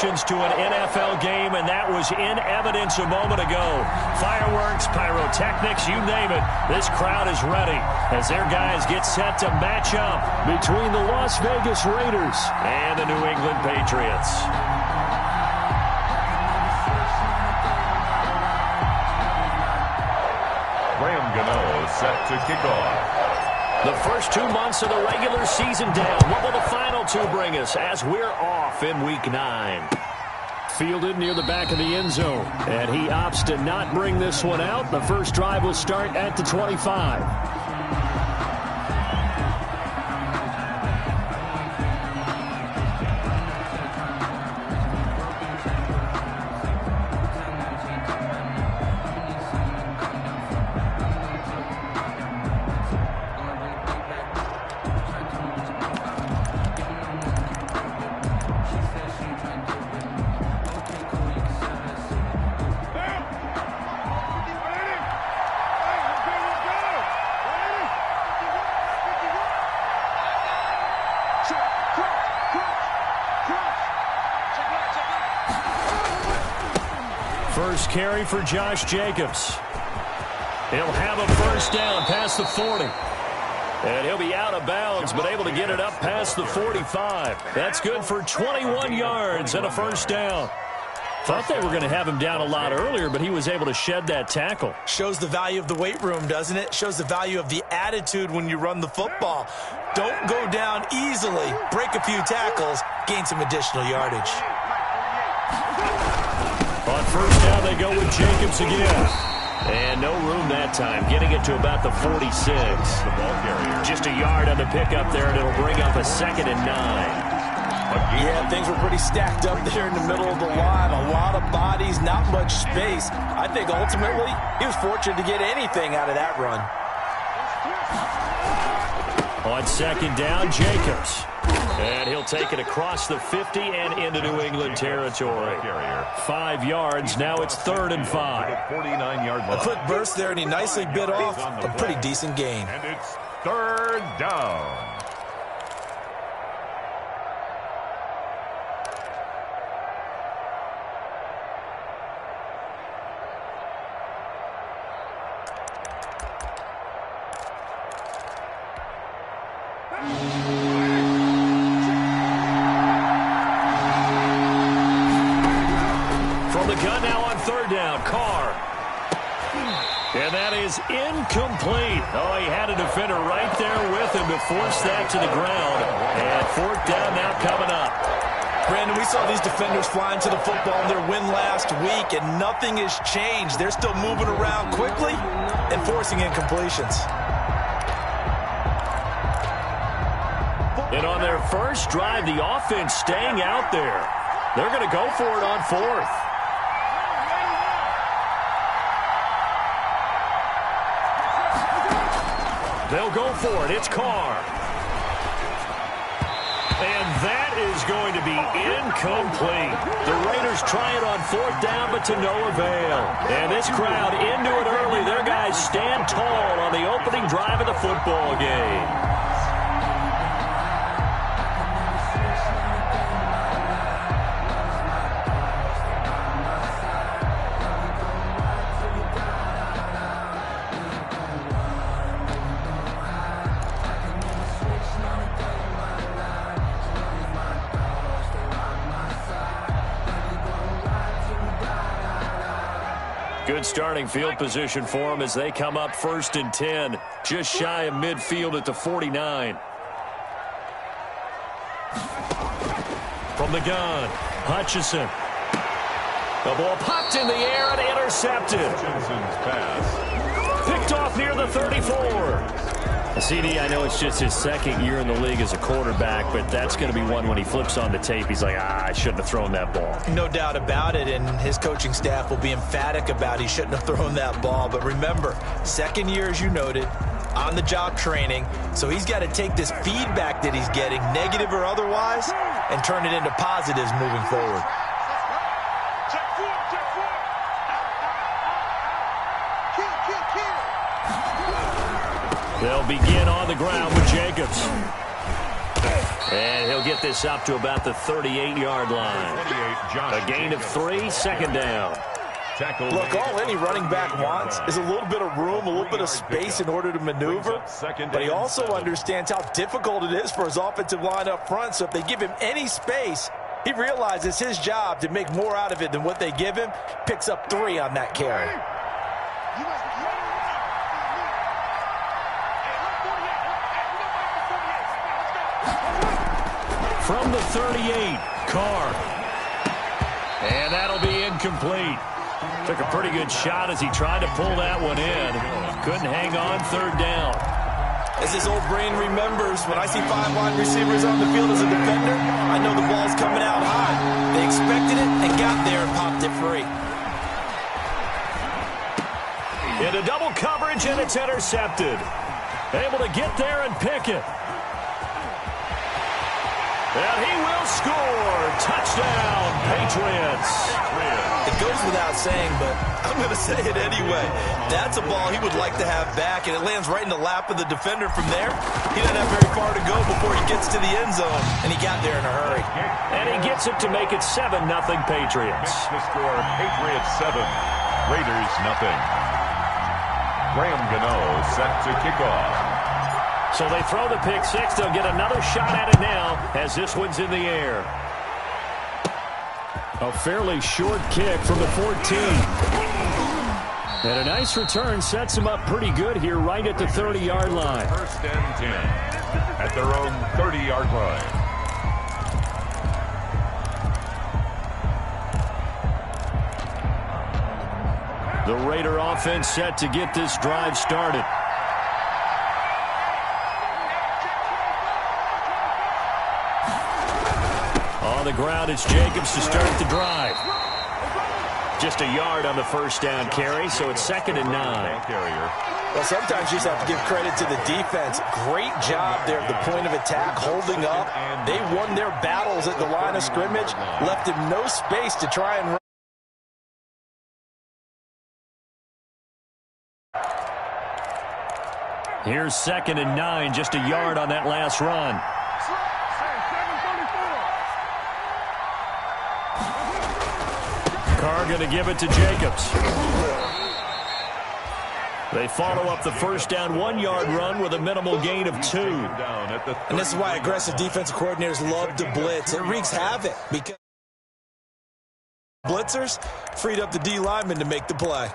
emotions to an NFL game, and that was in evidence a moment ago. Fireworks, pyrotechnics, you name it. This crowd is ready as their guys get set to match up between the Las Vegas Raiders and the New England Patriots. Set to kick off. The first 2 months of the regular season down. What will the final two bring us as we're off in Week 9? Fielded near the back of the end zone, and he opts to not bring this one out. The first drive will start at the 25. First carry for Josh Jacobs. He'll have a first down past the 40. And he'll be out of bounds, but able to get it up past the 45. That's good for 21 yards and a first down. Thought they were going to have him down a lot earlier, but he was able to shed that tackle. Shows the value of the weight room, doesn't it? Shows the value of the attitude when you run the football. Don't go down easily. Break a few tackles. Gain some additional yardage. On first down, they go with Jacobs again. And no room that time, getting it to about the 46. The ball carrier. Just a yard on the pickup there, and it'll bring up a 2nd and 9. Yeah, things were pretty stacked up there in the middle of the line. A lot of bodies, not much space. I think ultimately he was fortunate to get anything out of that run. On second down, Jacobs. And he'll take it across the 50 and into New England territory. 5 yards. Now it's 3rd and 5. 49-yard line. A quick burst there, and he nicely bit off a pretty decent gain. And it's 3rd down. From the gun now on 3rd down, Carr. And that is incomplete. Oh, he had a defender right there with him to force that to the ground. And 4th down now coming up. Brandon, we saw these defenders flying to the football in their win last week, and nothing has changed. They're still moving around quickly and forcing incompletions. And on their first drive, the offense staying out there. They're going to go for it on 4th. They'll go for it. It's Carr. And that is going to be incomplete. The Raiders try it on 4th down, but to no avail. And this crowd into it early. Their guys stand tall on the opening drive of the football game. Good starting field position for them as they come up 1st and 10, just shy of midfield at the 49. From the gun, Hutchinson. The ball popped in the air and intercepted. Hutchinson's pass. Picked off near the 34. CD, I know it's just his 2nd year in the league as a quarterback, but that's going to be one when he flips on the tape. He's like, I shouldn't have thrown that ball. No doubt about it, and his coaching staff will be emphatic about he shouldn't have thrown that ball. But remember, 2nd year, as you noted, on-the-job training, so he's got to take this feedback that he's getting, negative or otherwise, and turn it into positives moving forward. They'll begin on the ground with Jacobs. And he'll get this up to about the 38-yard line. A gain of 3, 2nd down. Look, all any running back wants is a little bit of room, a little bit of space in order to maneuver. But he also understands how difficult it is for his offensive line up front. So if they give him any space, he realizes his job to make more out of it than what they give him. Picks up 3 on that carry. From the 38, Carr. And that'll be incomplete. Took a pretty good shot as he tried to pull that one in. Couldn't hang on, 3rd down. As his old brain remembers, when I see 5 wide receivers on the field as a defender, I know the ball's coming out high. They expected it and got there and popped it free. Into double coverage, and it's intercepted. Able to get there and pick it. And he will score. Touchdown, Patriots. It goes without saying, but I'm going to say it anyway. That's a ball he would like to have back, and it lands right in the lap of the defender from there. He doesn't have very far to go before he gets to the end zone, and he got there in a hurry. And he gets it to make it 7-0 Patriots. The score, Patriots 7, Raiders 0. Graham Gano set to kick off. So they throw the pick 6. They'll get another shot at it now as this one's in the air. A fairly short kick from the 14. And a nice return sets them up pretty good here right at the 30-yard line. 1st and 10 at their own 30-yard line. The Raider offense set to get this drive started. On the ground, it's Jacobs to start the drive. Just a yard on the 1st down carry, so it's 2nd and 9. Well, sometimes you just have to give credit to the defense. Great job there at the point of attack, holding up. They won their battles at the line of scrimmage, left him no space to try and run. Here's 2nd and 9, just a yard on that last run. Carr going to give it to Jacobs. They follow up the 1st down 1-yard run with a minimal gain of 2. And this is why aggressive defensive coordinators love to blitz. It wreaks havoc because blitzers freed up the D lineman to make the play.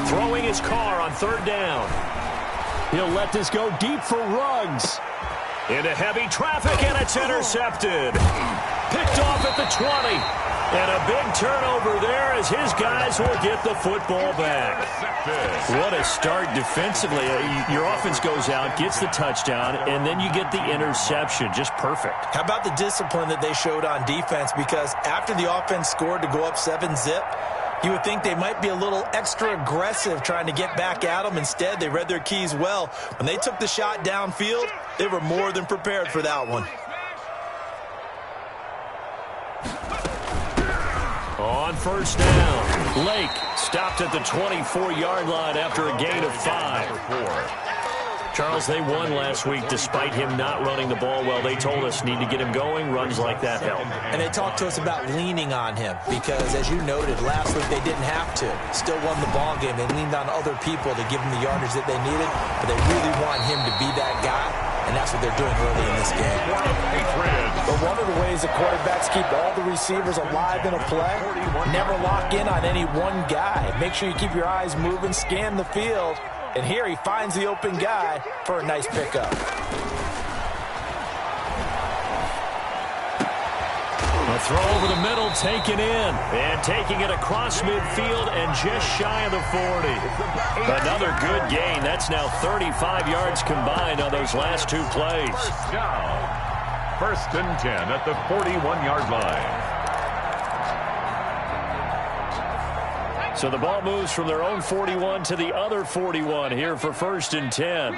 Throwing his Carr on 3rd down. He'll let this go deep for Ruggs. Into heavy traffic, and it's intercepted. Picked off at the 20. And a big turnover there as his guys will get the football back. What a start defensively. Your offense goes out, gets the touchdown, and then you get the interception. Just perfect. How about the discipline that they showed on defense? Because after the offense scored to go up 7-zip, you would think they might be a little extra aggressive trying to get back at them. Instead, they read their keys well. When they took the shot downfield, they were more than prepared for that one. On 1st down, Lake stopped at the 24-yard line after a gain of 5. Charles, they won last week despite him not running the ball well. They told us need to get him going. Runs like that help. And they talked to us about leaning on him because, as you noted, last week they didn't have to. Still won the ball game. They leaned on other people to give them the yardage that they needed, but they really want him to be that guy, and that's what they're doing early in this game. But one of the ways the quarterbacks keep all the receivers alive in a play, never lock in on any one guy. Make sure you keep your eyes moving, scan the field, and here he finds the open guy for a nice pickup. A throw over the middle, taken in, and taking it across midfield and just shy of the 40. Another good gain. That's now 35 yards combined on those last 2 plays. 1st and 10 at the 41-yard line. So the ball moves from their own 41 to the other 41 here for 1st and 10.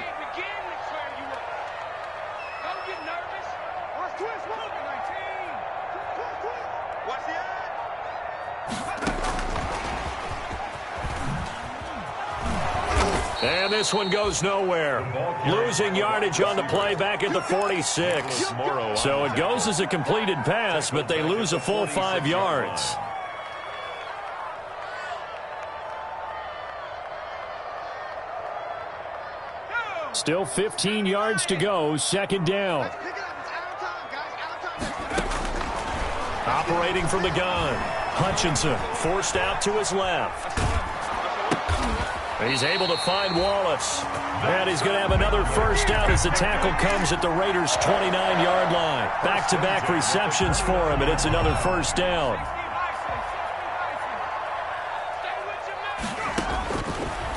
And this one goes nowhere. Losing yardage on the play back at the 46. So it goes as a completed pass, but they lose a full 5 yards. Still 15 yards to go, second down. Operating from the gun. Hutchinson forced out to his left. He's able to find Wallace. And he's going to have another first down as the tackle comes at the Raiders' 29-yard line. Back-to-back receptions for him, and it's another first down.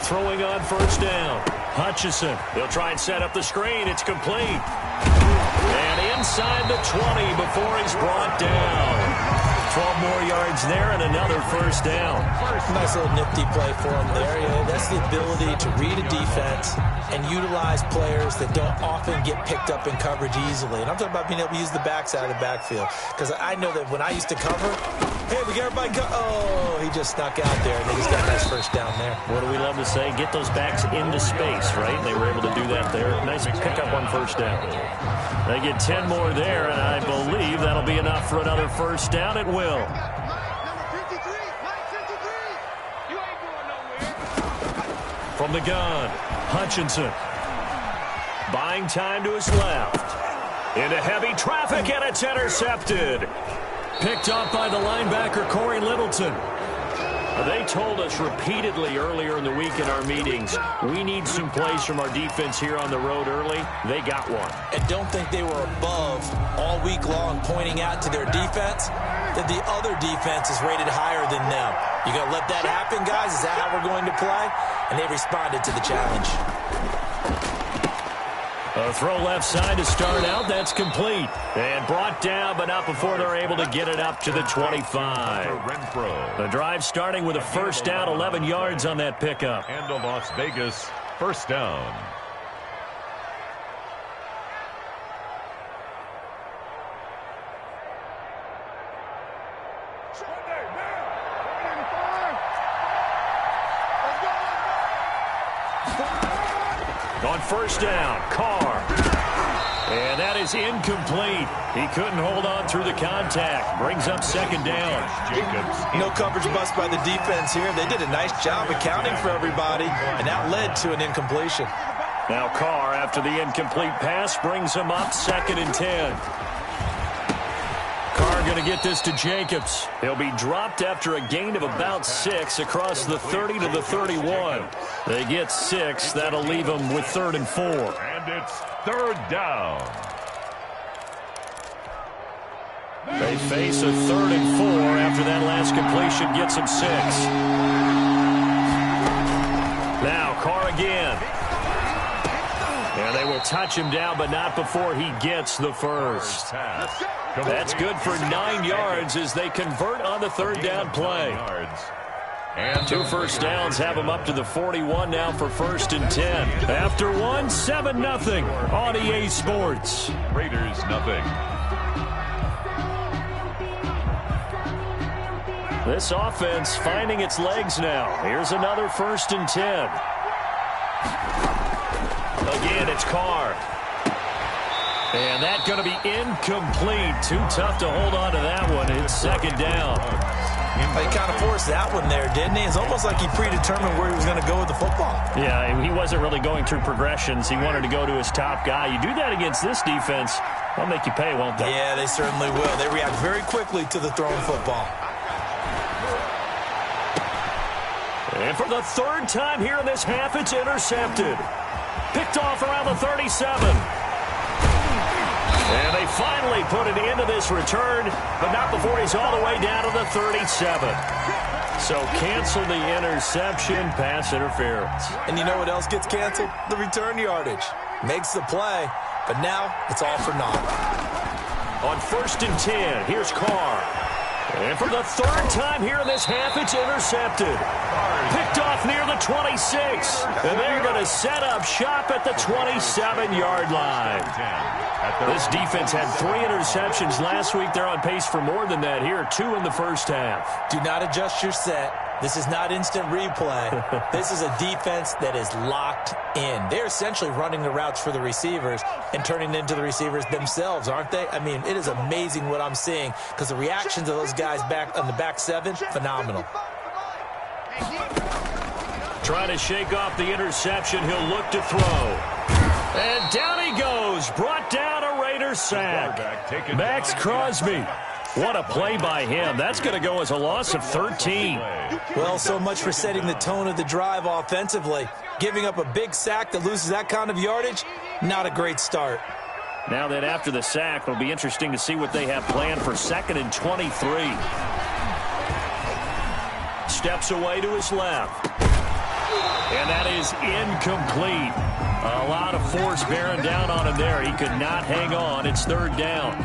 Throwing on first down. Hutchinson. They'll try and set up the screen. It's complete. And inside the 20 before he's brought down. 12 more yards there and another first down. Nice little nifty play for him there. Yeah, that's the ability to read a defense and utilize players that don't often get picked up in coverage easily. And I'm talking about being able to use the backs out of the backfield. Because I know that when I used to cover, hey, we got everybody go. Oh, he just snuck out there, and they just got a nice first down there. What do we love to say? Get those backs into space, right? They were able to do that there. Nice pickup on first down. They get 10 more there, and I believe that'll be enough for another first down. It will. From the gun, Hutchinson. Buying time to his left. Into heavy traffic, and it's intercepted. Picked up by the linebacker, Corey Littleton. They told us repeatedly earlier in the week in our meetings, we need some plays from our defense here on the road early. They got one. And don't think they were above all week long pointing out to their defense that the other defense is rated higher than them. You going to let that happen, guys? Is that how we're going to play? And they responded to the challenge. A throw left side to start out. That's complete. And brought down, but not before they're able to get it up to the 25. The drive starting with a first down, 11 yards on that pickup. And a Las Vegas first down. On first down, Carr. And that is incomplete. He couldn't hold on through the contact. Brings up second down. Jacobs. No coverage bust by the defense here. They did a nice job accounting for everybody, and that led to an incompletion. Now Carr, after the incomplete pass, brings him up second and 10. Carr going to get this to Jacobs. He'll be dropped after a gain of about 6 across the 30 to the 31. They get 6. That'll leave them with 3rd and 4. And it's third down. They face a 3rd and 4 after that last completion gets them 6. Now Carr again. And they will touch him down, but not before he gets the first. That's good for 9 yards as they convert on the third down play. And 2 first downs have them up to the 41 now for 1st and 10. After one, 7-0 on EA Sports. Raiders nothing. This offense finding its legs now. Here's another 1st and 10. Again, it's Carr. And that's going to be incomplete. Too tough to hold on to that one. It's second down. He kind of forced that one there, didn't he? It's almost like he predetermined where he was going to go with the football. Yeah, he wasn't really going through progressions. He wanted to go to his top guy. You do that against this defense, they'll make you pay, won't they? Yeah, they certainly will. They react very quickly to the thrown football. And for the 3rd time here in this half, it's intercepted. Picked off around the 37. And they finally put an end to this return, but not before he's all the way down to the 37. So cancel the interception, pass interference. And you know what else gets canceled? The return yardage. Makes the play, but now it's all for naught. On 1st and 10, here's Carr. And for the 3rd time here in this half, it's intercepted. Picked off near the 26. And they're going to set up shop at the 27-yard line. This defense had 3 interceptions last week. They're on pace for more than that here, 2 in the first half. Do not adjust your set This is not instant replay. This is a defense that is locked in. They're essentially running the routes for the receivers and turning it into the receivers themselves, aren't they? I mean, it is amazing what I'm seeing because the reactions of those guys back on the back seven, phenomenal. Trying to shake off the interception. He'll look to throw. And down he goes. Brought down a Raiders sack. Max Crosby. What a play by him. That's going to go as a loss of 13. Well, so much for setting the tone of the drive offensively. Giving up a big sack that loses that kind of yardage, not a great start. Now that after the sack, it'll be interesting to see what they have planned for 2nd and 23. Steps away to his left. And that is incomplete. A lot of force bearing down on him there. He could not hang on. It's 3rd down.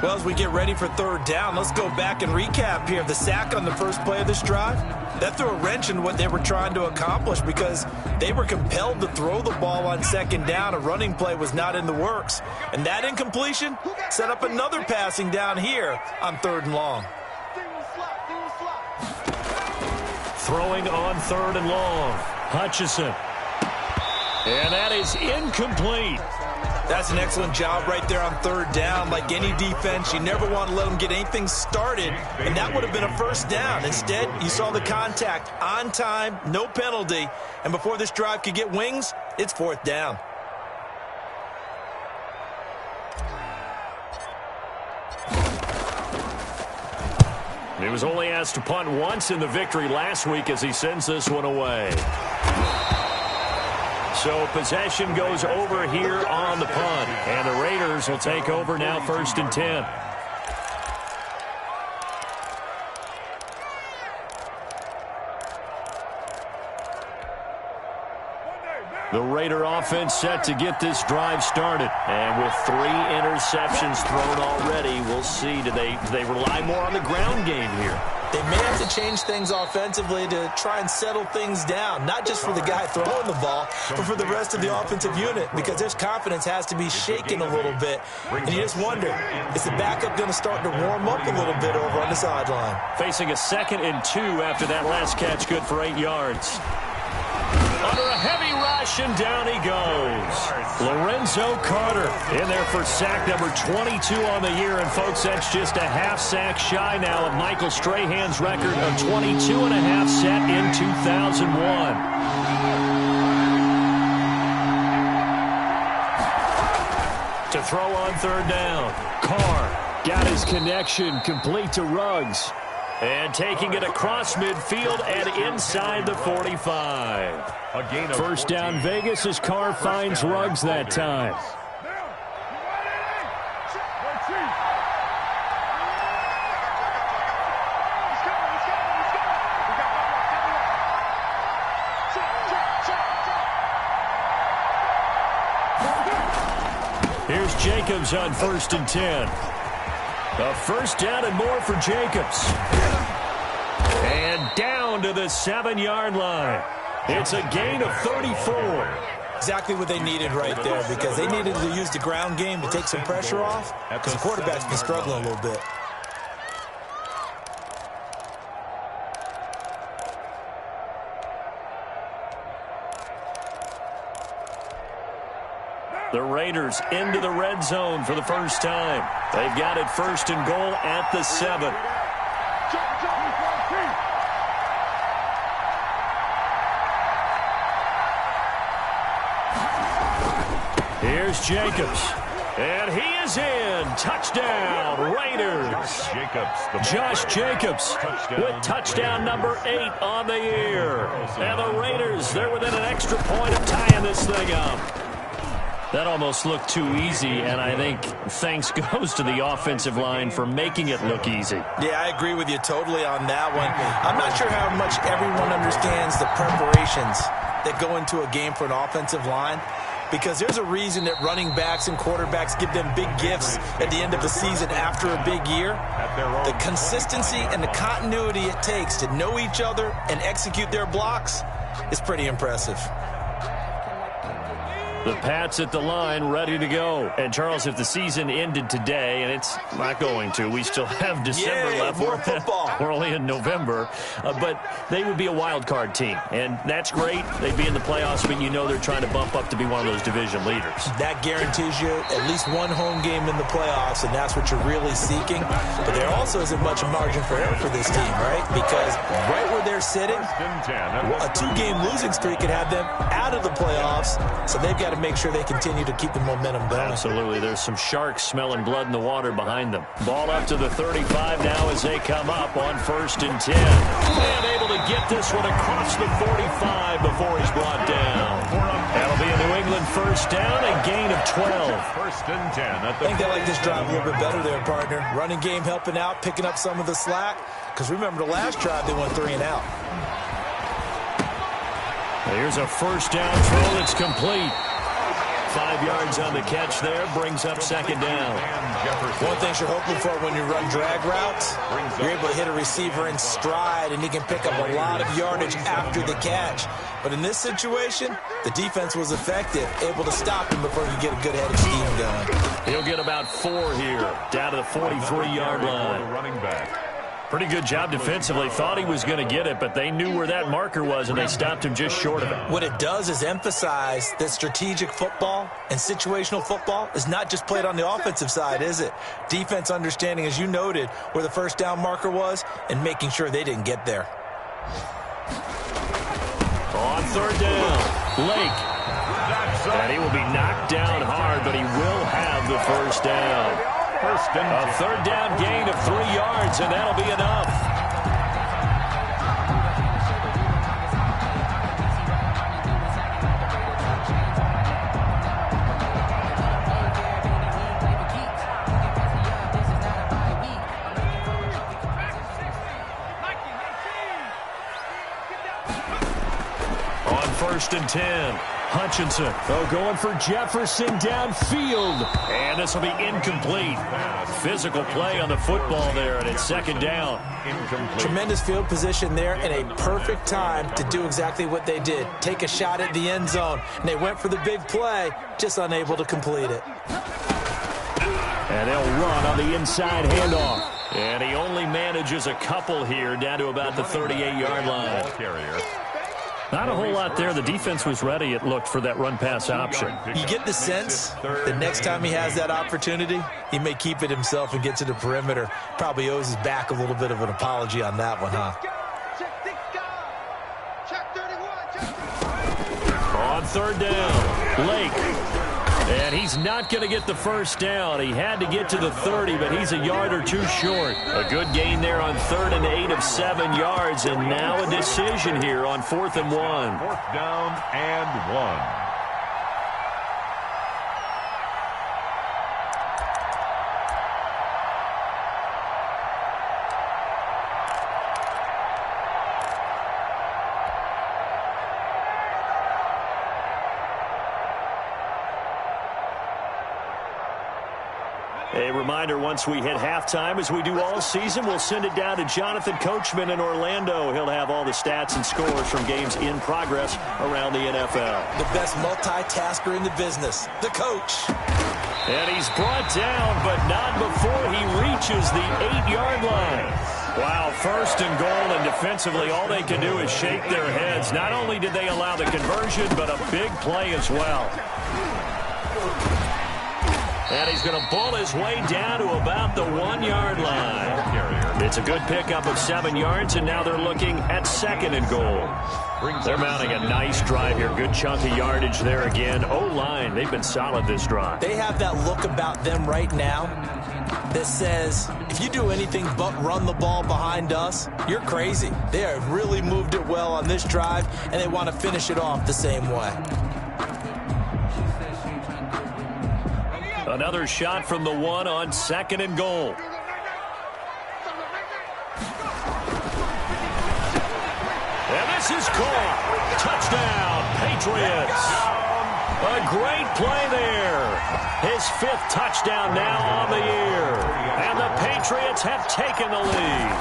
Well, as we get ready for 3rd down, let's go back and recap here. The sack on the first play of this drive, that threw a wrench in what they were trying to accomplish because they were compelled to throw the ball on 2nd down. A running play was not in the works. And that incompletion set up another passing down here on 3rd and long. Throwing on 3rd and long. Hutchison. And that is incomplete. That's an excellent job right there on 3rd down. Like any defense, you never want to let them get anything started, and that would have been a 1st down. Instead, you saw the contact on time, no penalty, and before this drive could get wings, it's 4th down. He was only asked to punt once in the victory last week as he sends this one away. So possession goes over here on the punt. And the Raiders will take over now 1st and 10. The Raider offense set to get this drive started. And with 3 interceptions thrown already, we'll see. Do they rely more on the ground game here? They may have to change things offensively to try and settle things down, not just for the guy throwing the ball, but for the rest of the offensive unit, because their confidence has to be shaken a little bit. And you just wonder, is the backup going to start to warm up a little bit over on the sideline? Facing a 2nd and 2 after that last catch, good for 8 yards. Under a heavy rush, and down he goes. Lorenzo Carter in there for sack number 22 on the year. And, folks, that's just a half sack shy now of Michael Strahan's record of 22.5 set in 2001. To throw on 3rd down. Carr got his connection complete to Ruggs. And taking it across midfield and inside the 45. First down Vegas as Carr finds Ruggs that time. Here's Jacobs on 1st and 10. A 1st down and more for Jacobs. And down to the 7-yard line. It's a gain of 34. Exactly what they needed right there, because they needed to use the ground game to take some pressure off, because the quarterback's been struggling a little bit. The Raiders into the red zone for the first time. They've got it 1st and goal at the 7. Here's Jacobs. And he is in. Touchdown, Raiders. Josh Jacobs with touchdown number 8 on the year. And the Raiders, they're within an extra point of tying this thing up. That almost looked too easy, and I think thanks goes to the offensive line for making it look easy. Yeah, I agree with you totally on that one. I'm not sure how much everyone understands the preparations that go into a game for an offensive line, because there's a reason that running backs and quarterbacks give them big gifts at the end of the season after a big year. The consistency and the continuity it takes to know each other and execute their blocks is pretty impressive. The Pats at the line, ready to go. And, Charles, if the season ended today, and it's not going to, we still have December left. More football. We're only in November. But they would be a wild card team, and that's great. They'd be in the playoffs, but you know they're trying to bump up to be one of those division leaders. That guarantees you at least one home game in the playoffs, and that's what you're really seeking. But there also isn't much margin for error for this team, right? Because right where they're sitting, a 2-game losing streak could have them out of the playoffs, so they've got to make sure they continue to keep the momentum going. Absolutely. There's some sharks smelling blood in the water behind them. Ball up to the 35 now as they come up on 1st and 10. And able to get this one across the 45 before he's brought down. That'll be a New England first down, a gain of 12. 1st and 10. I think they like this drive a little bit better there, partner. Running game helping out, picking up some of the slack. Because remember, the last drive, they went 3 and out. Here's a first down throw that's complete. 5 yards on the catch there, brings up 2nd down. One thing you're hoping for when you run drag routes, you're able to hit a receiver in stride, and he can pick up a lot of yardage after the catch. But in this situation, the defense was effective, able to stop him before you get a good head of steam going. He'll get about 4 here, down to the 43-yard line. Running back. Pretty good job defensively. Thought he was going to get it, but they knew where that marker was, and they stopped him just short of it. What it does is emphasize that strategic football and situational football is not just played on the offensive side, is it? Defense understanding, as you noted, where the first down marker was and making sure they didn't get there. On 3rd down, Lake. And he will be knocked down hard, but he will have the first down. A 3rd down gain of 3 yards, and that'll be enough. On 1st and 10. Hutchinson, going for Jefferson downfield. And this will be incomplete. Physical play on the football there, and it's 2nd down. Incomplete. Tremendous field position there and a perfect time to do exactly what they did. Take a shot at the end zone. And they went for the big play, just unable to complete it. And they'll run on the inside handoff. And he only manages a couple here, down to about the 38-yard line. Carrier. Not a whole lot there. The defense was ready, it looked, for that run-pass option. You get the sense that next time he has that opportunity, he may keep it himself and get to the perimeter. Probably owes his back a little bit of an apology on that one, huh? On 3rd down, Lake. And he's not going to get the first down. He had to get to the 30, but he's a yard or 2 short. A good gain there on 3rd and 8 of 7 yards, and now a decision here on 4th and 1. 4th down and 1. A reminder, once we hit halftime, as we do all season, we'll send it down to Jonathan Coachman in Orlando. He'll have all the stats and scores from games in progress around the NFL. The best multitasker in the business, the coach. And he's brought down, but not before he reaches the 8-yard line. Wow, 1st and goal, and defensively, all they can do is shake their heads. Not only did they allow the conversion, but a big play as well. And he's going to pull his way down to about the 1-yard line. It's a good pickup of 7 yards, and now they're looking at 2nd and goal. They're mounting a nice drive here. Good chunk of yardage there again. O-line, they've been solid this drive. They have that look about them right now that says, if you do anything but run the ball behind us, you're crazy. They have really moved it well on this drive, and they want to finish it off the same way. Another shot from the 1 on 2nd and goal. And this is caught. Touchdown, Patriots. A great play there. His 5th touchdown now on the year. And the Patriots have taken the lead.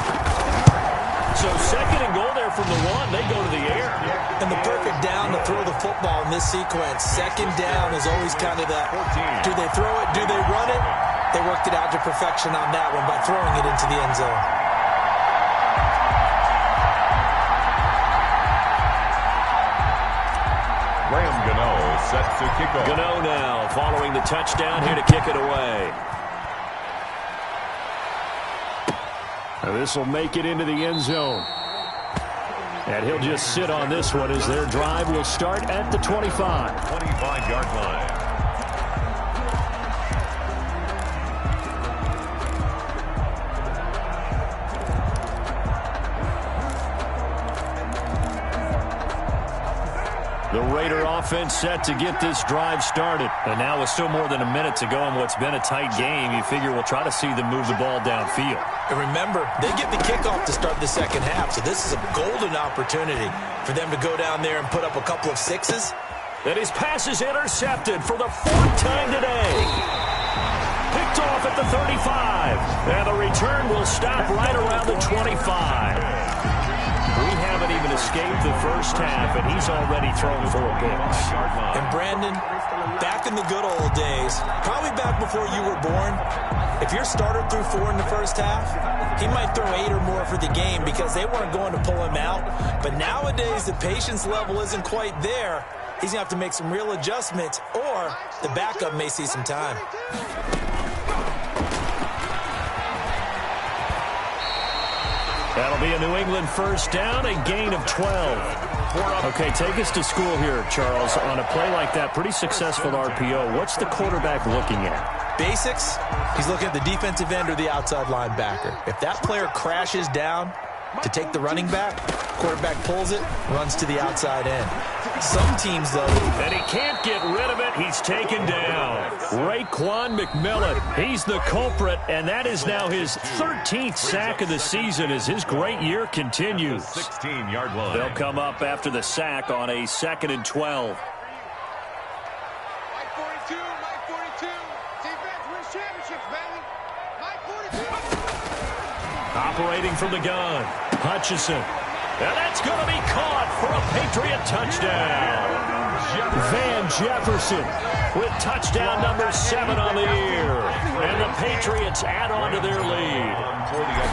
So 2nd and goal there from the 1. They go to the air. And the perfect down to throw the football in this sequence. Second down is always kind of that, do they throw it, do they run it? They worked it out to perfection on that one by throwing it into the end zone. Set to kick off. Gano now following the touchdown here to kick it away. This will make it into the end zone. And he'll just sit on this one as their drive will start at the 25. 25-yard line. The Raider offense set to get this drive started. And now with still more than a minute to go in what's been a tight game, you figure we'll try to see them move the ball downfield. And remember, they get the kickoff to start the second half, so this is a golden opportunity for them to go down there and put up a couple of sixes. And his pass is intercepted for the fourth time today. Picked off at the 35. And the return will stop right around the 25. We haven't even escaped the first half, and he's already thrown 4 picks. And Brandon, back in the good old days, probably back before you were born, if your starter threw 4 in the first half, he might throw 8 or more for the game because they weren't going to pull him out. But nowadays, the patience level isn't quite there. He's going to have to make some real adjustments, or the backup may see some time. That'll be a New England first down, a gain of 12. Okay, take us to school here, Charles. On a play like that, pretty successful RPO. What's the quarterback looking at? Basics, he's looking at the defensive end or the outside linebacker. If that player crashes down to take the running back, quarterback pulls it, runs to the outside end. Some teams, though... And he can't get rid of it. He's taken down. Raekwon McMillan, he's the culprit, and that is now his 13th sack of the season as his great year continues. 16-yard line. They'll come up after the sack on a 2nd and 12. Mike 42, Mike 42. Defense wins championships, baby. Mike 42. Operating from the gun, Hutchinson. And that's going to be caught for a Patriot touchdown. Van Jefferson with touchdown number 7 on the year. And the Patriots add on to their lead.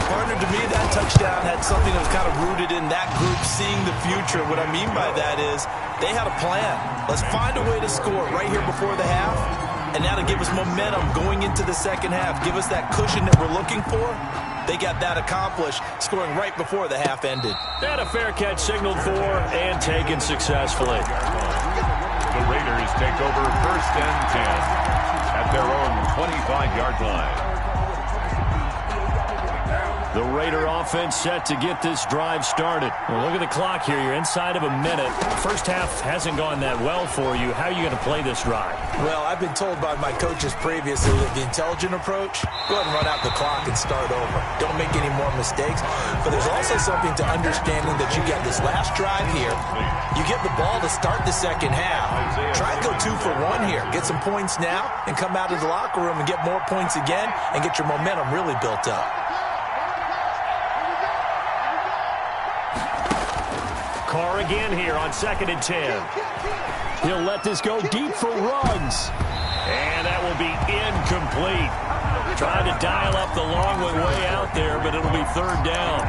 Partner, to me, that touchdown had something that was kind of rooted in that group seeing the future. What I mean by that is they had a plan. Let's find a way to score right here before the half. And now to give us momentum going into the second half, give us that cushion that we're looking for. They got that accomplished, scoring right before the half ended. And a fair catch signaled for and taken successfully. The Raiders take over 1st and 10 at their own 25-yard line. The Raider offense set to get this drive started. Well, look at the clock here. You're inside of a minute. First half hasn't gone that well for you. How are you going to play this drive? Well, I've been told by my coaches previously that the intelligent approach, go ahead and run out the clock and start over. Don't make any more mistakes. But there's also something to understanding that you get this last drive here. You get the ball to start the second half. Try and go 2 for 1 here. Get some points now and come out of the locker room and get more points again and get your momentum really built up. Carr again here on 2nd and 10. He'll let this go deep for Ruggs. And that will be incomplete. Trying to dial up the long way out there, but it'll be 3rd down.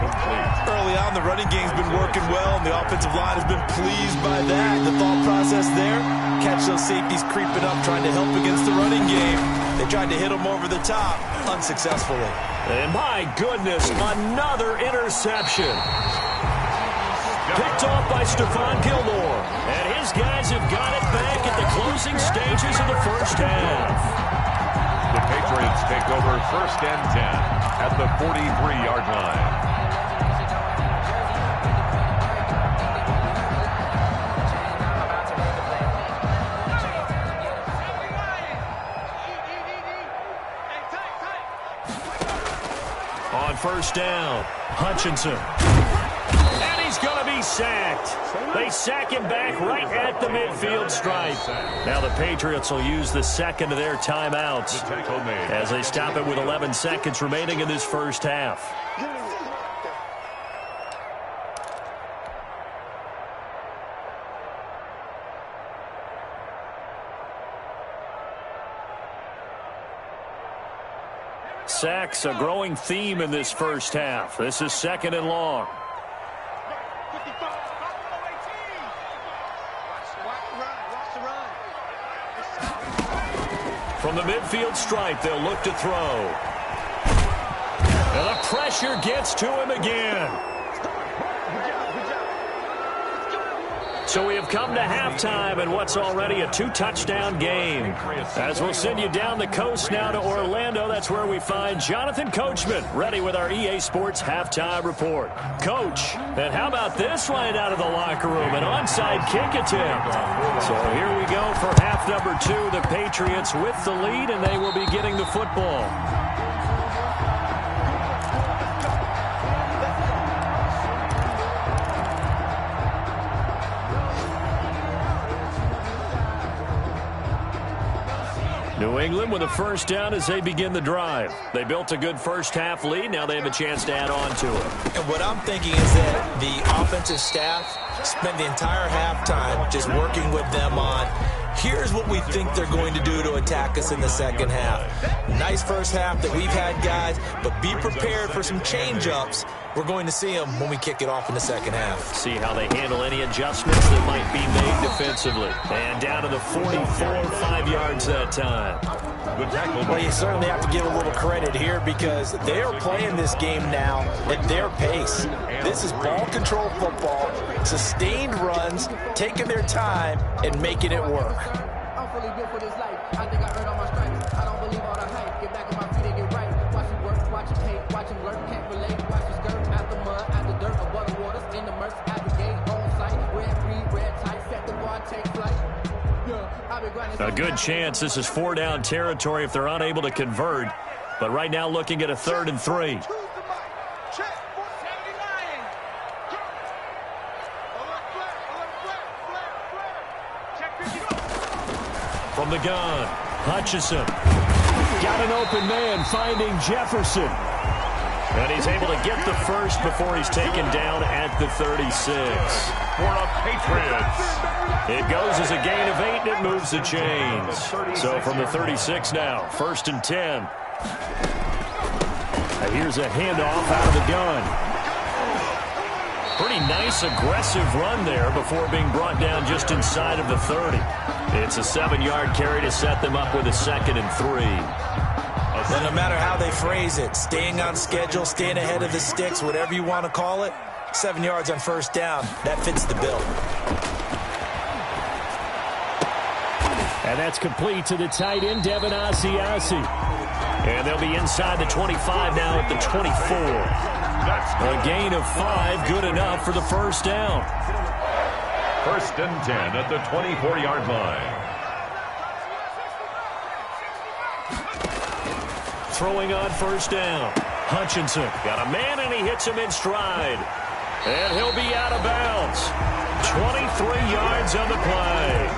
Early on, the running game's been working well, and the offensive line has been pleased by that. The thought process there, catch those safeties creeping up, trying to help against the running game. They tried to hit them over the top, unsuccessfully. And my goodness, another interception. Picked off by Stephon Gilmore. And his guys have got it back at the closing stages of the first half. The Patriots take over 1st and 10 at the 43-yard line. On 1st down, Hutchinson. He's going to be sacked. They sack him back right at the midfield stripe. Now the Patriots will use the 2nd of their timeouts as they stop it with 11 seconds remaining in this first half. sacks, a growing theme in this first half. This is 2nd and long. From the midfield stripe, they'll look to throw. And the pressure gets to him again. So we have come to halftime in what's already a 2-touchdown game. As we'll send you down the coast now to Orlando, that's where we find Jonathan Coachman, ready with our EA Sports Halftime Report. Coach, and how about this right out of the locker room? An onside kick attempt. So here we go for half number 2. The Patriots with the lead, and they will be getting the football. New England with a first down as they begin the drive. They built a good first half lead. Now they have a chance to add on to it. And what I'm thinking is that the offensive staff spent the entire halftime just working with them on, here's what we think they're going to do to attack us in the second half. Nice first half that we've had, guys, but be prepared for some change-ups. We're going to see them when we kick it off in the second half. See how they handle any adjustments that might be made defensively. And down to the 44, 5 yards that time. Well, you certainly have to give a little credit here because they are playing this game now at their pace. This is ball control football, sustained runs, taking their time, and making it work. I'm fully built for this life. I think I earned all my stripes. I don't believe all the hype. Get back on my feet and get right. Watch him work, watch him hate, watch him lurk, can't relate. Watch him skirt out the mud, out the dirt, above the waters, in the merch, at the gate, on sight. Red tight, set the bar, take flight. A good chance this is 4-down territory if they're unable to convert. But right now looking at a 3rd and 3. From the gun, Hutchinson. Got an open man, finding Jefferson. And he's able to get the first before he's taken down at the 36. For the Patriots. It goes as a gain of 8, and it moves the chains. So from the 36 now, 1st and 10. And here's a handoff out of the gun. Pretty nice, aggressive run there before being brought down just inside of the 30. It's a 7-yard carry to set them up with a 2nd and 3. Well, no matter how they phrase it, staying on schedule, staying ahead of the sticks, whatever you want to call it, 7 yards on 1st down, that fits the bill. And that's complete to the tight end, Devin Asiasi. And they'll be inside the 25 now at the 24. A gain of 5, good enough for the first down. 1st and 10 at the 24-yard line. Throwing on 1st down. Hutchinson got a man, and he hits him in stride. And he'll be out of bounds. 23 yards on the play.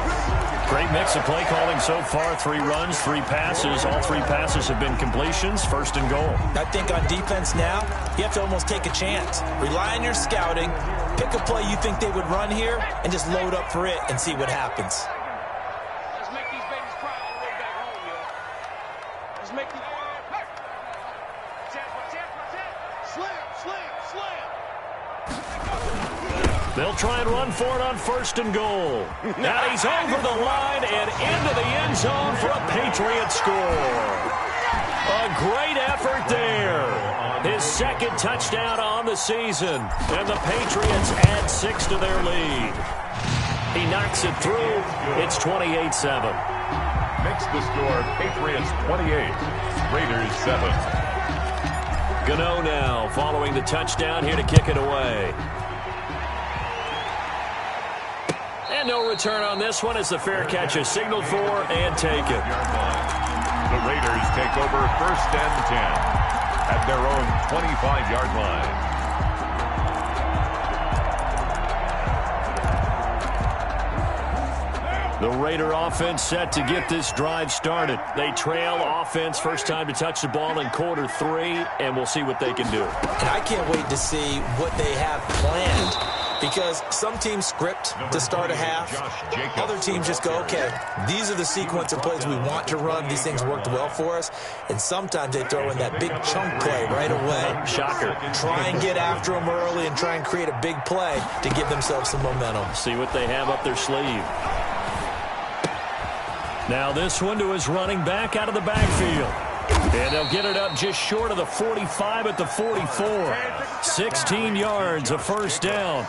Great mix of play calling so far. 3 runs, 3 passes. All 3 passes have been completions. 1st and goal. I think on defense now, you have to almost take a chance. Rely on your scouting. Pick a play you think they would run here and just load up for it and see what happens. Let's make these babies cry all the way back home, yo. Let's make these... They'll try and run for it on 1st and goal. Now he's over the line and into the end zone for a Patriot score. A great effort there. His 2nd touchdown on the season. And the Patriots add 6 to their lead. He knocks it through. It's 28-7. Makes the score Patriots 28, Raiders 7. Gano now following the touchdown here to kick it away. And no return on this one as the fair catch is signaled for and taken. The Raiders take over 1st and 10 at their own 25-yard line. The Raider offense set to get this drive started. They trail offense, first time to touch the ball in quarter 3, and we'll see what they can do. And I can't wait to see what they have planned Because some teams script to start a half. Other teams just go, okay, these are the sequence of plays we want to run. These things worked well for us. And sometimes they throw in that big chunk play right away. Shocker. Try and get after them early and try and create a big play to give themselves some momentum. See what they have up their sleeve. Now this one to his running back out of the backfield. And they'll get it up just short of the 45 at the 44. 16 yards, a first down.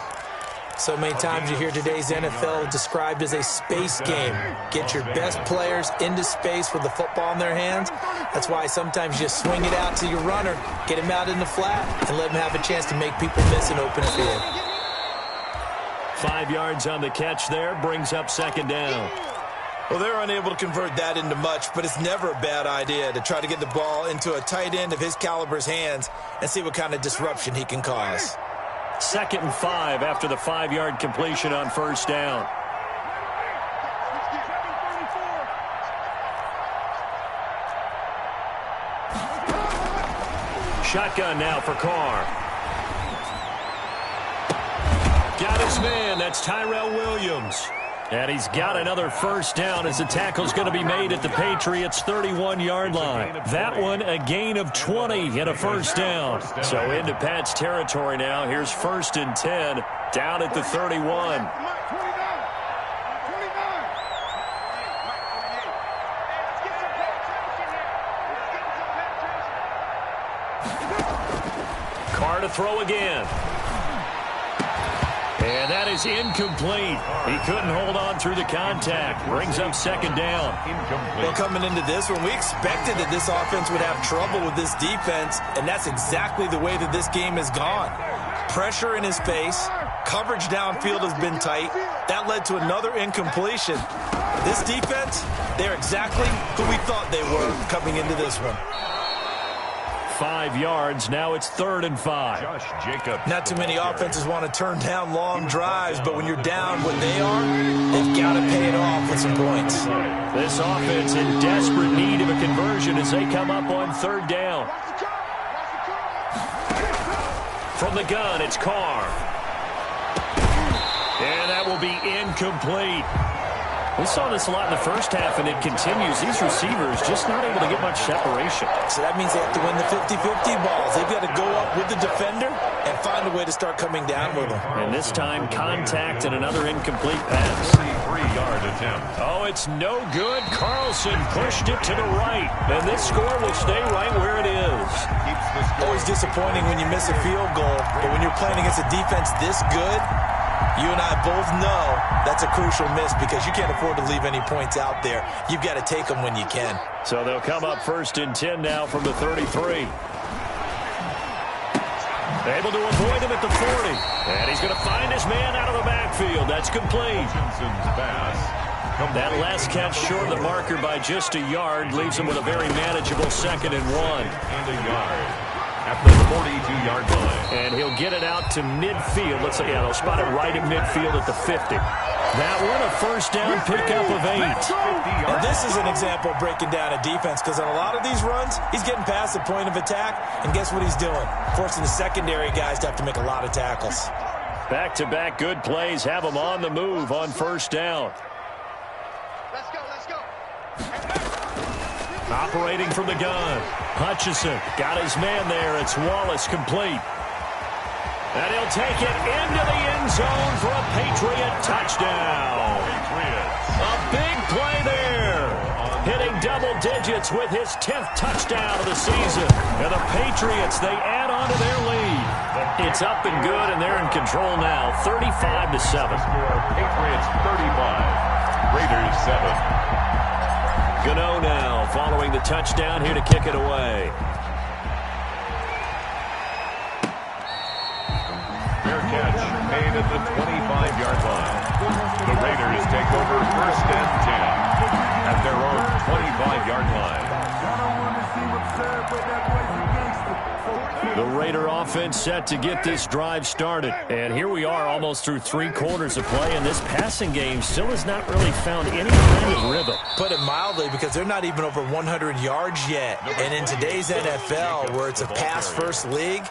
So many times you hear today's NFL described as a space game. Get your best players into space with the football in their hands. That's why sometimes you just swing it out to your runner, get him out in the flat, and let him have a chance to make people miss an open field. 5 yards on the catch there, brings up second down. Well, they're unable to convert that into much, but it's never a bad idea to try to get the ball into a tight end of his caliber's hands and see what kind of disruption he can cause. 2nd and 5 after the 5-yard completion on first down. Shotgun now for Carr. Got his man. That's Tyrell Williams. And he's got another first down as the tackle's going to be made at the Patriots' 31-yard line. That one, a gain of 20 and a first down. So into Pat's territory now. Here's 1st and 10 down at the 31. Carr to throw again. And that is incomplete. He couldn't hold on through the contact. Brings up second down. Well, coming into this one, we expected that this offense would have trouble with this defense, and that's exactly the way that this game has gone. Pressure in his face. Coverage downfield has been tight. That led to another incompletion. This defense, they're exactly who we thought they were coming into this one. 5 yards. Now it's 3rd and 5. Josh Jacobs. Not too many offenses want to turn down long drives, but when you're down what they are, they've got to pay it off with some points. This offense in desperate need of a conversion as they come up on 3rd down. From the gun, it's Carr. And that will be incomplete. We saw this a lot in the first half, and it continues. These receivers just not able to get much separation. So that means they have to win the 50-50 balls. They've got to go up with the defender and find a way to start coming down with them. And this time, contact and another incomplete pass. 33-yard attempt. Oh, it's no good. Carlson pushed it to the right. And this score will stay right where it is. Keeps the score. Always disappointing when you miss a field goal, but when you're playing against a defense this good, you and I both know that's a crucial miss because you can't afford to leave any points out there. You've got to take them when you can. So they'll come up 1st and 10 now from the 33. Able to avoid him at the 40. And he's going to find his man out of the backfield. That's complete. Simpson's pass. That last catch short of the marker by just a yard leaves him with a very manageable 2nd and 1. And a yard at the 42-yard line. And he'll get it out to midfield. Let's say, yeah, they'll spot it right at midfield at the 50. That one, a first down pickup of 8. And this is an example of breaking down a defense because on a lot of these runs, he's getting past the point of attack, and guess what he's doing? Forcing the secondary guys to have to make a lot of tackles. Back-to-back good plays have him on the move on first down. Let's go, let's go. Operating from the gun. Hutchison got his man there. It's Wallace complete. And he'll take it into the end zone for a Patriot touchdown. A big play there. Hitting double digits with his 10th touchdown of the season. And the Patriots, they add on to their lead. It's up and good, and they're in control now, 35-7. Patriots 35, Raiders 7. Gano now following the touchdown here to kick it away. Fair catch made at the 25-yard line. The Raiders take over 1st and 10 at their own 25-yard line. The The Raider offense set to get this drive started. And here we are almost through 3 quarters of play, and this passing game still has not really found any kind of rhythm. Put it mildly, because they're not even over 100 yards yet. And in today's NFL, where it's a pass-first league,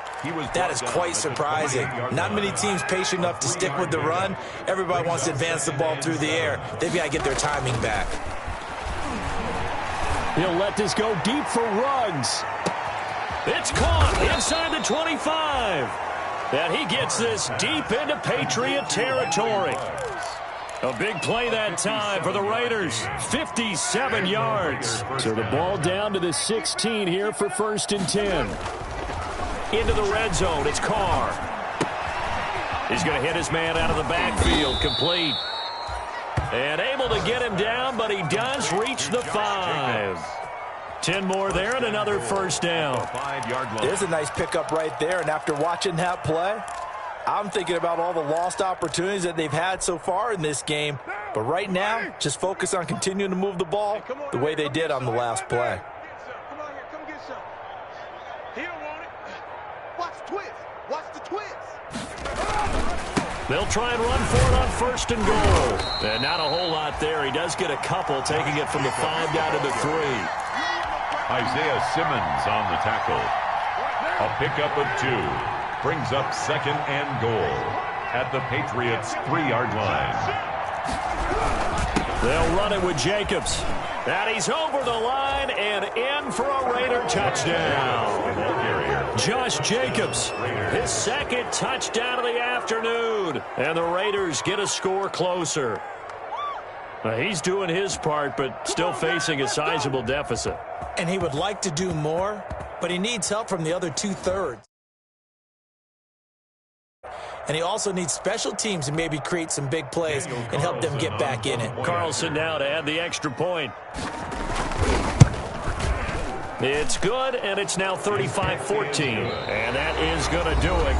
that is quite surprising. Not many teams patient enough to stick with the run. Everybody wants to advance the ball through the air. They've got to get their timing back. He'll let this go deep for Ruggs. It's caught inside the 25. And he gets this deep into Patriot territory. A big play that time for the Raiders. 57 yards. So the ball down to the 16 here for 1st and 10. Into the red zone. It's Carr. He's going to hit his man out of the backfield. Complete. And able to get him down, but he does reach the 5. 10 more there and another 1st down. There's a nice pickup right there, and after watching that play, I'm thinking about all the lost opportunities that they've had so far in this game. But right now, just focus on continuing to move the ball the way they did on the last play. Come on here, come get some. He don't want it. Watch the twist. Watch the twist. They'll try and run for it on 1st and goal. And not a whole lot there. He does get a couple, taking it from the 5 down to the 3. Isaiah Simmons on the tackle. A pickup of 2. Brings up 2nd and goal at the Patriots' 3-yard line. They'll run it with Jacobs. And he's over the line and in for a Raider touchdown. Josh Jacobs, his 2nd touchdown of the afternoon. And the Raiders get a score closer. He's doing his part, but still facing a sizable deficit. And he would like to do more, but he needs help from the other 2/3. And he also needs special teams to maybe create some big plays and help them get back in it. Carlson now to add the extra point. It's good, and it's now 35-14. And that is going to do it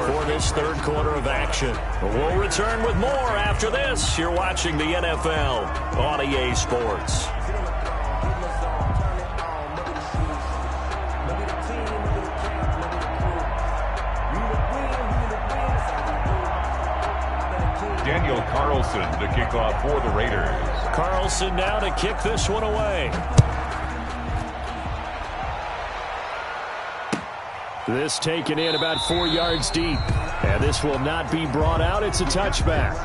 for this 3rd quarter of action. We'll return with more after this. You're watching the NFL on EA Sports. Daniel Carlson to kick off for the Raiders. Carlson now to kick this one away. This taken in about 4 yards deep. And this will not be brought out. It's a touchback.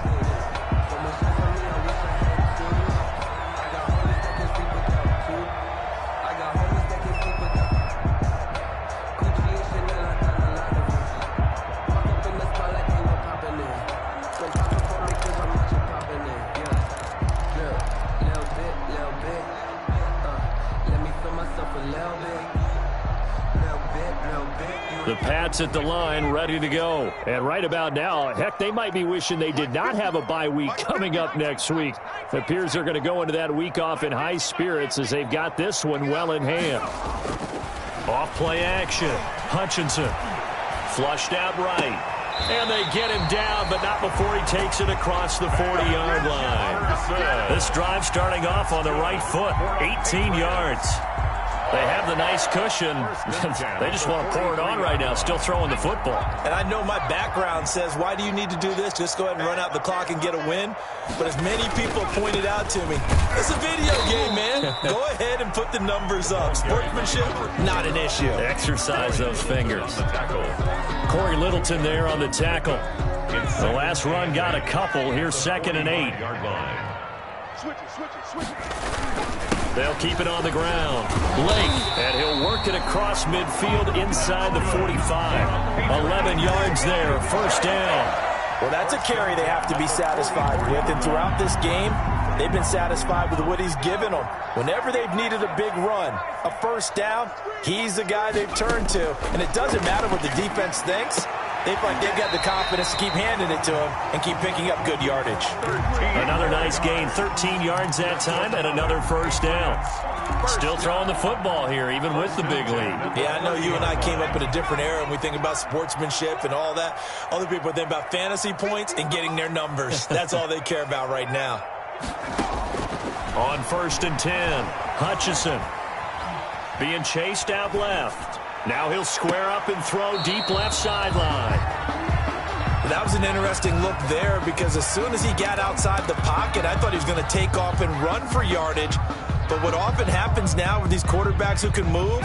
The Pats at the line, ready to go. And right about now, heck, they might be wishing they did not have a bye week coming up next week. It appears they're going to go into that week off in high spirits as they've got this one well in hand. Off-play action. Hutchinson. Flushed out right. And they get him down, but not before he takes it across the 40-yard line. This drive starting off on the right foot. 18 yards. They have the nice cushion. They just want to pour it on right now, still throwing the football. And I know my background says, why do you need to do this? Just go ahead and run out the clock and get a win. But as many people pointed out to me, it's a video game, man. Go ahead and put the numbers up. Sportsmanship, not an issue. Exercise those fingers. Corey Littleton there on the tackle. The last run got a couple. Here's 2nd and 8. Switch it. They'll keep it on the ground. Lake, and he'll work it across midfield inside the 45. 11 yards there, 1st down. Well, that's a carry they have to be satisfied with. And throughout this game, they've been satisfied with what he's given them. Whenever they've needed a big run, a 1st down, he's the guy they've turned to. And it doesn't matter what the defense thinks. They feel like they've got the confidence to keep handing it to him and keep picking up good yardage. Another nice gain, 13 yards that time, and another 1st down. Still throwing the football here, even with the big lead. Yeah, I know you and I came up in a different era, and we think about sportsmanship and all that. Other people think about fantasy points and getting their numbers. That's all they care about right now. On 1st and 10, Hutchinson being chased out left. Now he'll square up and throw deep left sideline. That was an interesting look there because as soon as he got outside the pocket, I thought he was going to take off and run for yardage. But what often happens now with these quarterbacks who can move,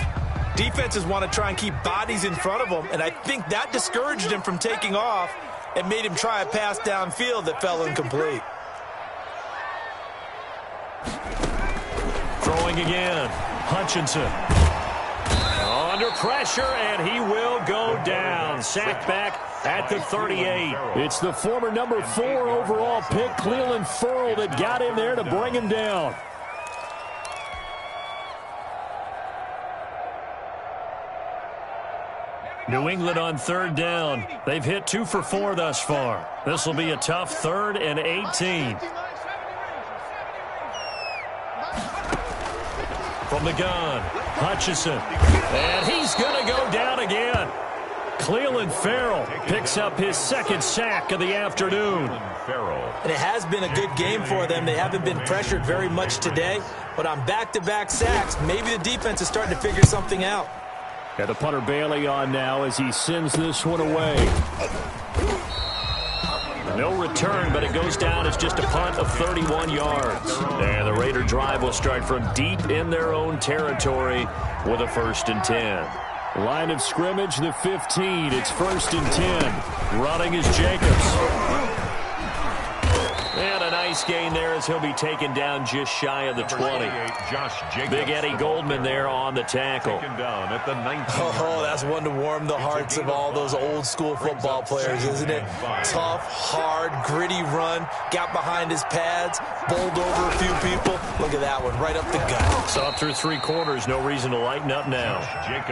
defenses want to try and keep bodies in front of them, and I think that discouraged him from taking off and made him try a pass downfield that fell incomplete. Throwing again. Hutchinson. Under pressure, and he will go down. Sacked back at the 38. It's the former number 4 overall pick, Clelin Ferrell, that got in there to bring him down. New England on 3rd down. They've hit 2 for 4 thus far. This will be a tough 3rd and 18. From the gun, Hutchinson. And he's going to go down again. Clelin Ferrell picks up his 2nd sack of the afternoon. And it has been a good game for them. They haven't been pressured very much today. But on back-to-back sacks, maybe the defense is starting to figure something out. Got the punter Bailey on now as he sends this one away. No return, but it goes down as just a punt of 31 yards. And the Raider drive will start from deep in their own territory with a 1st and 10. Line of scrimmage, the 15. It's 1st and 10. Running is Jacobs. And a nice gain there as he'll be taken down just shy of the 20. Big Eddie Goldman there on the tackle. Down at the 19. Oh, that's one to warm the hearts of all those old school football players, isn't it? Tough, hard, gritty run. Got behind his pads, bowled over a few people. Look at that one, right up the gut. So up through 3 quarters, no reason to lighten up now.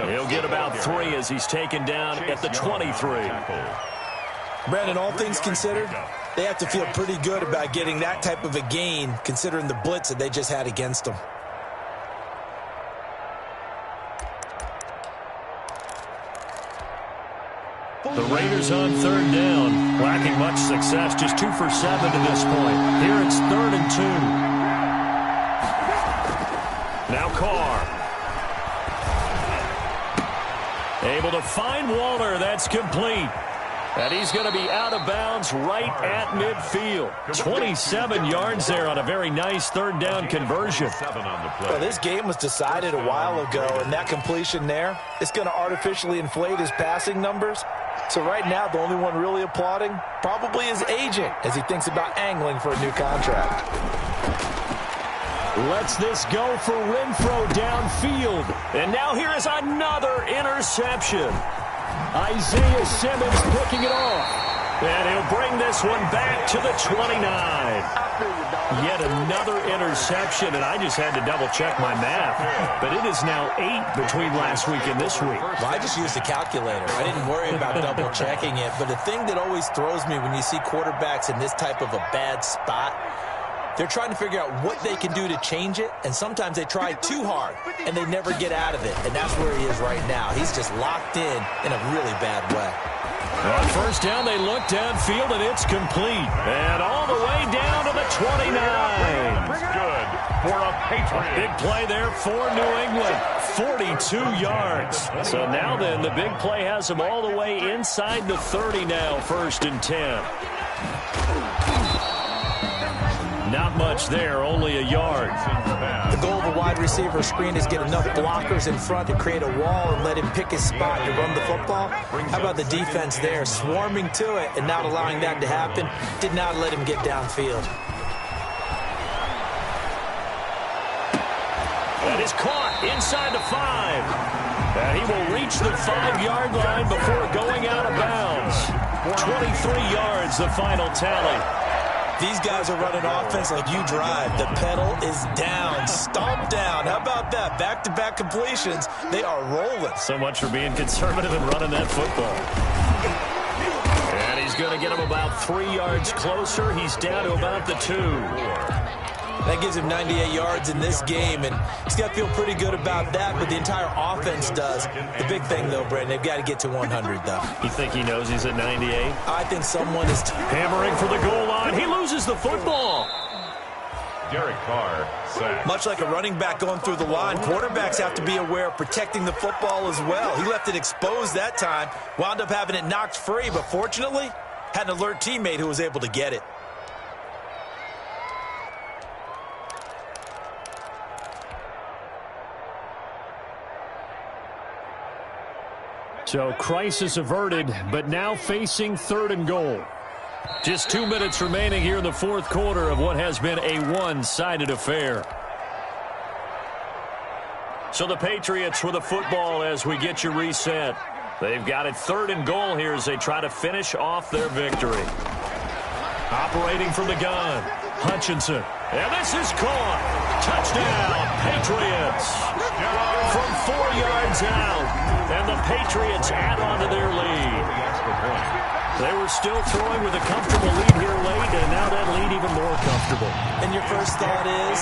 He'll get about 3 as he's taken down at the 23. Brandon, all things considered, they have to feel pretty good about getting that type of a gain considering the blitz that they just had against them. The Raiders on 3rd down, lacking much success, just 2 for 7 to this point. Here it's 3rd and 2. Now Carr. Able to find Waller, that's complete. And he's going to be out of bounds right at midfield. 27 yards there on a very nice 3rd down conversion. Well, this game was decided a while ago, and that completion there, it's going to artificially inflate his passing numbers. So right now, the only one really applauding probably his agent as he thinks about angling for a new contract. Lets this go for Renfro downfield. And now here is another interception. Isaiah Simmons picking it off. And he'll bring this one back to the 29. Yet another interception, and I just had to double-check my math. But it is now 8 between last week and this week. Well, I just used a calculator. I didn't worry about double-checking it. But the thing that always throws me when you see quarterbacks in this type of a bad spot, they're trying to figure out what they can do to change it, and sometimes they try too hard, and they never get out of it. And that's where he is right now. He's just locked in a really bad way. On 1st down, they look downfield, and it's complete. And all the way down to the 29. Good for a Patriot. Big play there for New England. 42 yards. So now then, the big play has them all the way inside the 30 now, 1st and 10. Not much there, only a yard. The goal of a wide receiver screen is get enough blockers in front to create a wall and let him pick his spot to run the football. How about the defense there, swarming to it and not allowing that to happen? Did not let him get downfield. That is caught inside the 5. And he will reach the 5-yard line before going out of bounds. 23 yards, the final tally. These guys are running offense like you drive. The pedal is down, stomped down. How about that? Back-to-back completions. They are rolling. So much for being conservative and running that football. And he's going to get him about 3 yards closer. He's down to about the 2. That gives him 98 yards in this game, and he's got to feel pretty good about that, but the entire offense does. The big thing, though, Brandon, they've got to get to 100, though. You think he knows he's at 98? I think someone is hammering for the goal line. He loses the football. Derek Carr sacked. Much like a running back going through the line, quarterbacks have to be aware of protecting the football as well. He left it exposed that time, wound up having it knocked free, but fortunately, had an alert teammate who was able to get it. So crisis averted, but now facing 3rd and goal. Just 2 minutes remaining here in the 4th quarter of what has been a one-sided affair. So the Patriots with the football as we get you reset. They've got it 3rd and goal here as they try to finish off their victory. Operating from the gun, Hutchinson. And this is caught. Touchdown, Patriots. From 4 yards out. And the Patriots add on to their lead. They were still throwing with a comfortable lead here late, and now that lead even more comfortable. And your first thought is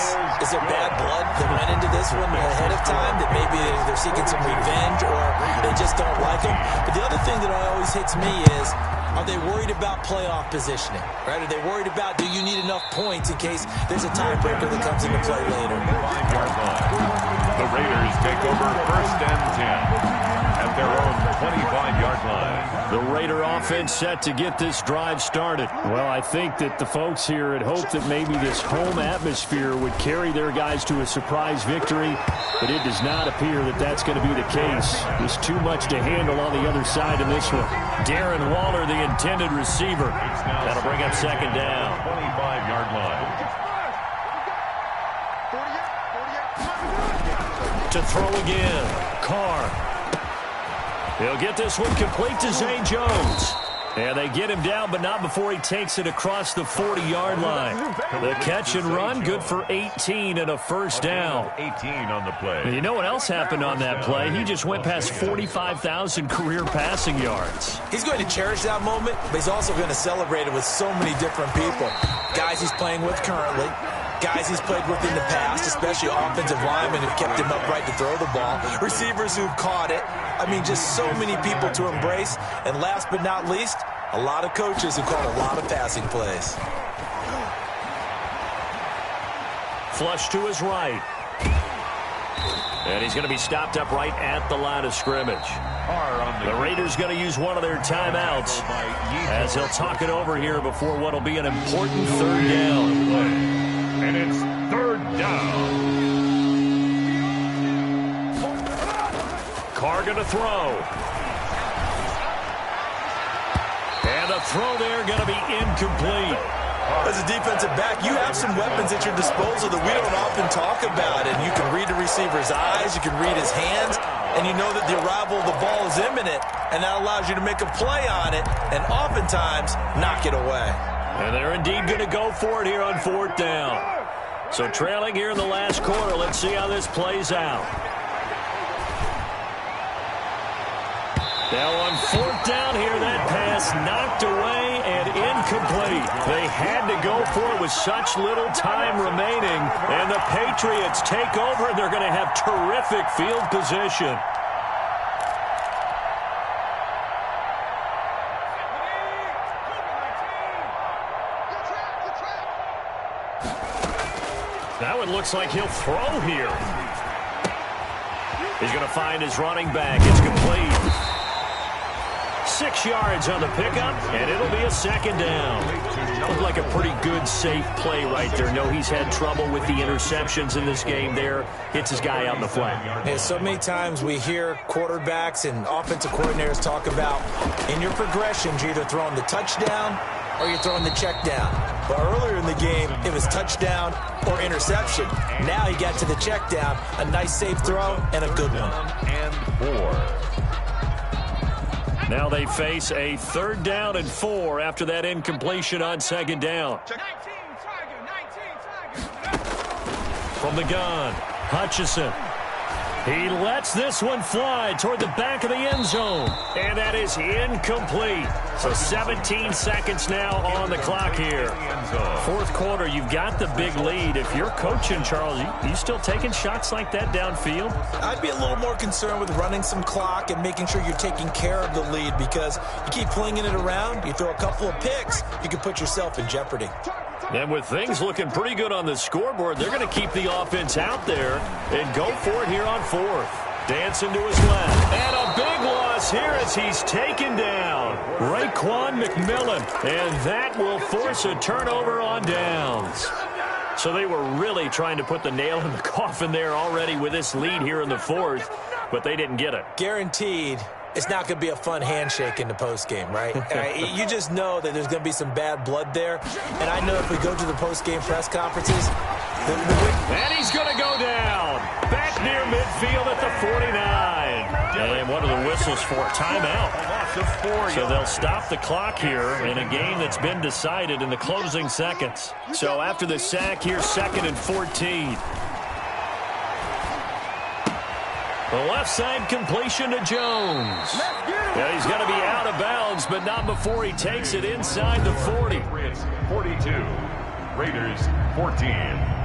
there bad blood that went into this one ahead of time, that maybe they're seeking some revenge or they just don't like them? But the other thing that always hits me is, are they worried about playoff positioning? Right? Are they worried about, do you need enough points in case there's a tiebreaker that comes into play later? The Raiders take over 1st and 10 at their own 25-yard line. The Raider offense set to get this drive started. Well, I think that the folks here had hoped that maybe this home atmosphere would carry their guys to a surprise victory, but it does not appear that that's going to be the case. There's too much to handle on the other side in this one. Darren Waller, the intended receiver. That'll bring up 2nd down. 25-yard line. To throw again, Carr. He'll get this one complete to Zay Jones. And they get him down, but not before he takes it across the 40-yard line. The catch and run, good for 18 and a 1st down. 18 on the play. And you know what else happened on that play? He just went past 45,000 career passing yards. He's going to cherish that moment, but he's also going to celebrate it with so many different people. Guys he's playing with currently, guys he's played with in the past, especially offensive linemen who've kept him upright to throw the ball, receivers who've caught it. I mean, just so many people to embrace. And last but not least, a lot of coaches who call a lot of passing plays. Flush to his right. And he's going to be stopped up right at the line of scrimmage. The Raiders going to use one of their timeouts as he'll talk it over here before what will be an important 3rd down. And it's 3rd down. Carr going to throw. And the throw there going to be incomplete. As a defensive back, you have some weapons at your disposal that we don't often talk about. And you can read the receiver's eyes, you can read his hands, and you know that the arrival of the ball is imminent, and that allows you to make a play on it and oftentimes knock it away. And they're indeed going to go for it here on 4th down. So trailing here in the last quarter, let's see how this plays out. Now on 4th down here, that pass knocked away and incomplete. They had to go for it with such little time remaining. And the Patriots take over, and they're going to have terrific field position. Now it looks like he'll throw here. He's going to find his running back. It's complete. 6 yards on the pickup, and it'll be a 2nd down. Looked like a pretty good, safe play right there. No, he's had trouble with the interceptions in this game there. Hits his guy out in the flat. Yeah, so many times we hear quarterbacks and offensive coordinators talk about, in your progressions, you're either throwing the touchdown or you're throwing the check down. But earlier in the game, it was touchdown or interception. Now he got to the check down, a nice safe throw, and a good one. And 4. Now they face a 3rd down and 4 after that incompletion on 2nd down. From the gun, Hutchinson. He lets this one fly toward the back of the end zone. And that is incomplete. So 17 seconds now on the clock here. 4th quarter, you've got the big lead. If you're coaching, Charles, you still taking shots like that downfield? I'd be a little more concerned with running some clock and making sure you're taking care of the lead, because you keep flinging it around, you throw a couple of picks, you can put yourself in jeopardy. And with things looking pretty good on the scoreboard, they're going to keep the offense out there and go for it here on fourth. Dancing to his left. And a big loss here as he's taken down. Raekwon McMillan. And that will force a turnover on downs. So they were really trying to put the nail in the coffin there already with this lead here in the fourth, but they didn't get it. Guaranteed. It's not going to be a fun handshake in the postgame, right? You just know that there's going to be some bad blood there. And I know if we go to the postgame press conferences, and he's going to go down. Back near midfield at the 49. And what are the whistles for? Timeout. So they'll stop the clock here in a game that's been decided in the closing seconds. So after the sack here, 2nd and 14. The left side completion to Jones. Yeah, he's going to be out of bounds, but not before he takes it inside the 40. Patriots 42, Raiders 14.